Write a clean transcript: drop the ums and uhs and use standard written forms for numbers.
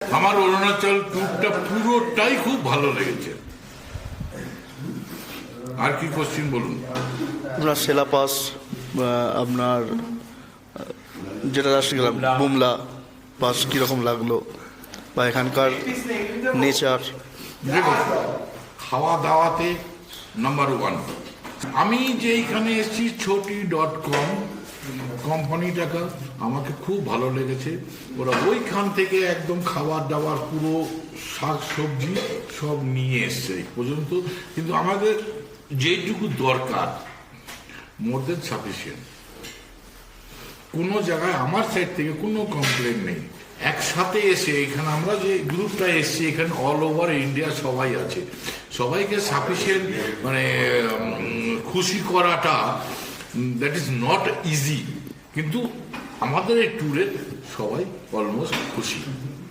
আমার অরুণাচল ট্যুরটা পুরোটাই খুব ভালো লেগেছে। আর কি কোশ্চিন বলুন। আপনার সেলাপাস, আপনার যেটা রাষ্ট্র গেলাম বুমলা পাস কীরকম লাগলো, বা এখানকার নেচার? দেখুন, খাওয়া দাওয়াতে নাম্বার 1। আমি যে এইখানে এসেছি ছোটি.com কোম্পানিটাকে আমাকে খুব ভালো লেগেছে। ওরা ওইখান থেকে একদম খাবার দাবার পুরো শাক সবজি সব নিয়ে এসছে এই পর্যন্ত, কিন্তু আমাদের যেটুকু দরকার মোর দেন সাফিসিয়েন্ট। কোনো জায়গায় আমার সাইড থেকে কোনো কমপ্লেন নেই। একসাথে এসে এখানে আমরা যে গ্রুপটা এসছি, এখানে অল ওভার ইন্ডিয়া সবাই আছে, সবাইকে সাফিসিয়েন্ট মানে খুশি করাটা দ্যাট ইজ নট ইজি, কিন্তু আমাদের এই ট্যুরে সবাই অলমোস্ট খুশি।